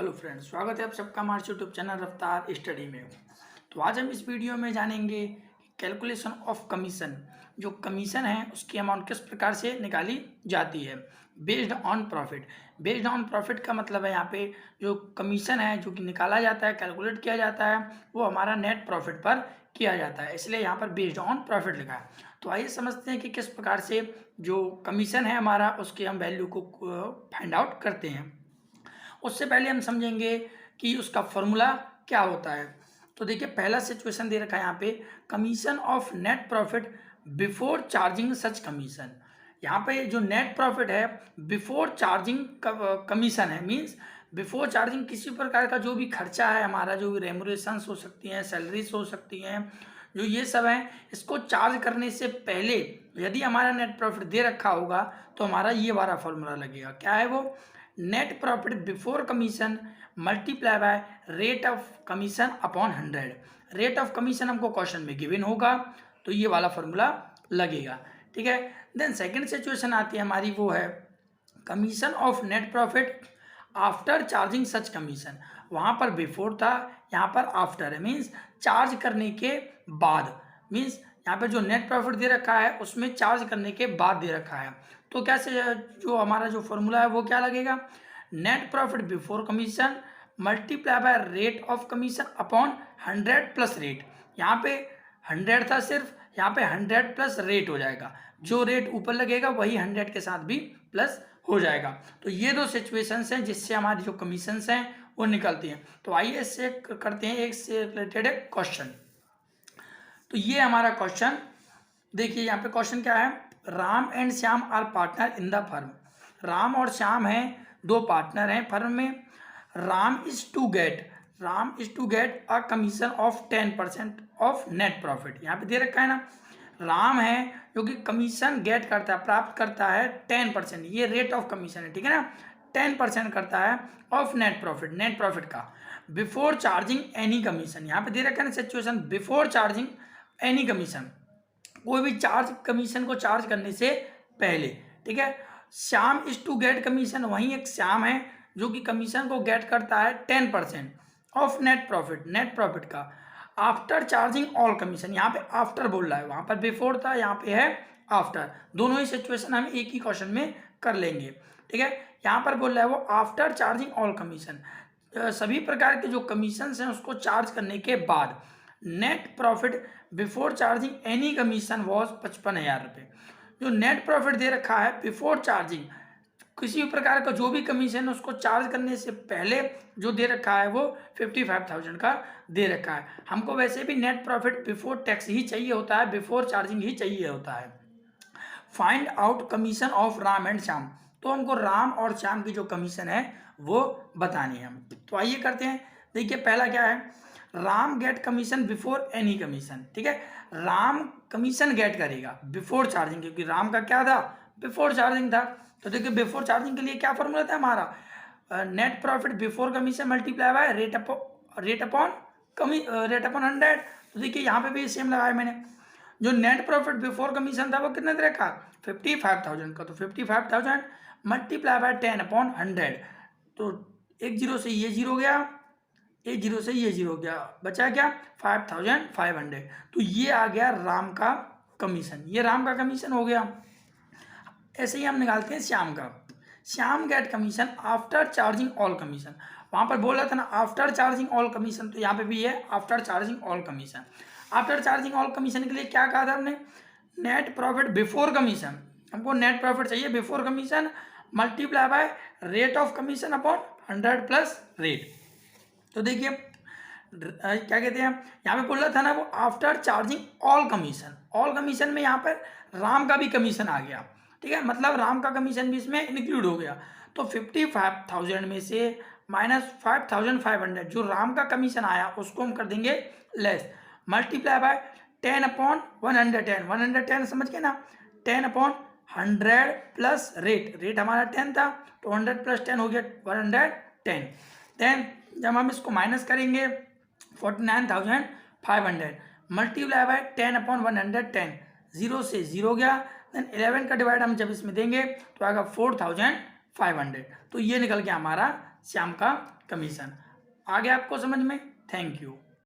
Hello friends, स्वागत है आप सबका हमारे यूट्यूब चैनल रफ्तार स्टडी में। तो आज हम इस वीडियो में जानेंगे कैलकुलेशन ऑफ कमीशन। जो कमीशन है उसकी अमाउंट किस प्रकार से निकाली जाती है based on profit. Based on profit का मतलब है यहाँ पे जो कमीशन है जो कि निकाला जाता है, कैलकुलेट किया जाता है, वो हमारा नेट प्रॉफिट पर किया जाता है, इसलिए यहाँ पर बेस्ड ऑन प्रॉफिट लिखा है। तो आइए समझते हैं कि किस प्रकार से जो कमीशन है हमारा उसकी हम वैल्यू को फाइंड आउट करते हैं। उससे पहले हम समझेंगे कि उसका फॉर्मूला क्या होता है। तो देखिए, पहला सिचुएशन दे रखा है यहाँ पे, commission of net profit before charging such commission. यहाँ पे जो नेट प्रॉफिट है बिफोर चार्जिंग कमीशन है, मीन्स बिफोर चार्जिंग किसी प्रकार का जो भी खर्चा है हमारा, जो भी रेमुनेशंस हो सकती हैं, सैलरीज हो सकती हैं, जो ये सब है, इसको चार्ज करने से पहले यदि हमारा नेट प्रॉफिट दे रखा होगा तो हमारा ये वाला फॉर्मूला लगेगा। क्या है वो? Net profit before commission multiply by rate of commission upon 100। Rate of commission हमको क्वेश्चन में गिवन होगा तो ये वाला फॉर्मूला लगेगा। ठीक है। देन सेकंड सिचुएशन आती है हमारी, वो है commission of net profit after charging such commission. वहाँ पर बिफोर था, यहाँ पर आफ्टर है, मीन्स चार्ज करने के बाद। मीन्स यहाँ पे जो नेट प्रॉफिट दे रखा है उसमें चार्ज करने के बाद दे रखा है। तो कैसे जो हमारा जो फॉर्मूला है वो क्या लगेगा? Net profit before commission multiply by rate of commission upon 100 plus rate. यहाँ पे 100 था सिर्फ, यहाँ पे 100 प्लस रेट हो जाएगा। जो रेट ऊपर लगेगा वही 100 के साथ भी प्लस हो जाएगा। तो ये दो सिचुएशंस हैं जिससे हमारी जो कमीशंस हैं वो निकलती हैं। तो आइए इससे करते हैं एक से रिलेटेड एक क्वेश्चन। तो ये हमारा क्वेश्चन देखिए, यहाँ पे क्वेश्चन क्या है, Ram and Shyam are partner in the firm. Ram और श्याम हैं, दो पार्टनर हैं फर्म में। Ram is to get a commission of 10% of net profit. यहाँ पे दे रखा है ना, राम है जो कि कमीशन गेट करता है, प्राप्त करता है 10%, ये रेट ऑफ कमीशन है, ठीक है ना, 10% करता है ऑफ नेट प्रॉफिट का बिफोर चार्जिंग एनी कमीशन। यहाँ पे दे रखा है ना situation, before charging any commission, कोई भी चार्ज कमीशन को चार्ज करने से पहले। ठीक है। Shyam is to get commission, वहीं एक श्याम है जो कि कमीशन को गेट करता है 10% ऑफ नेट प्रॉफिट का आफ्टर चार्जिंग ऑल कमीशन। यहाँ पे आफ्टर बोल रहा है, वहां पर बिफोर था, यहाँ पे है आफ्टर। दोनों ही सिचुएशन हम एक ही क्वेश्चन में कर लेंगे। ठीक है। यहाँ पर बोल रहा है वो आफ्टर चार्जिंग ऑल कमीशन, सभी प्रकार के जो कमीशन हैं उसको चार्ज करने के बाद। Net profit before charging any commission was 55,000 रुपये। जो नेट प्रॉफिट दे रखा है बिफोर चार्जिंग, किसी भी प्रकार का जो भी कमीशन है उसको चार्ज करने से पहले जो दे रखा है वो 55,000 का दे रखा है। हमको वैसे भी नेट प्रॉफिट बिफोर टैक्स ही चाहिए होता है, बिफोर चार्जिंग ही चाहिए होता है। Find out commission of Ram and Shyam, तो हमको राम और श्याम की जो कमीशन है वो बतानी है। तो आइए करते हैं। देखिए, पहला क्या है, Ram get commission before any commission. ठीक है, राम कमीशन गेट करेगा बिफोर चार्जिंग, क्योंकि राम का क्या था, बिफोर चार्जिंग था। तो देखिए, बिफोर चार्जिंग के लिए क्या फॉर्मूला था हमारा, net profit before commission multiply by rate upon 100। तो देखिए यहाँ पे भी सेम लगाया मैंने। जो नेट प्रॉफिट बिफोर कमीशन था वो कितने दे रखा, 55,000 का। तो 55,000 मल्टीप्लाई बाय 10/100। तो एक जीरो से ये जीरो गया, एक जीरो से ये जीरो गया, बचा क्या, 5,500। तो ये आ गया राम का कमीशन, ये राम का कमीशन हो गया। ऐसे ही हम निकालते हैं श्याम का। Shyam get commission after charging all commission. वहां पर बोल रहा था ना आफ्टर चार्जिंग ऑल कमीशन, तो यहाँ पे भी है after charging all commission. After charging all commission के लिए क्या कहा था हमने, नेट प्रॉफिट बिफोर कमीशन। हमको नेट प्रॉफिट चाहिए before commission multiply by rate of commission upon 100 plus rate. तो देखिए क्या कहते हैं, यहाँ पे बोल रहा था ना वो after charging all commission. All commission में यहाँ पर राम का भी कमीशन आ गया। ठीक है, मतलब राम का कमीशन भी इसमें इंक्लूड हो गया। तो 55,000 में से माइनस 5,500 जो राम का कमीशन आया उसको हम कर देंगे लेस, मल्टीप्लाई बाय 10/110। 110 समझ गए ना, 10/100 प्लस रेट हमारा 10 था, तो 100 प्लस 10 हो गया 110। देन जब हम इसको माइनस करेंगे 49,500 मल्टीप्लाई बाय 10/110, जीरो से जीरो गया। देन 11 का डिवाइड हम जब इसमें देंगे तो आएगा 4,000 500। तो ये निकल गया हमारा श्याम का कमीशन। आ गया आपको समझ में? Thank you.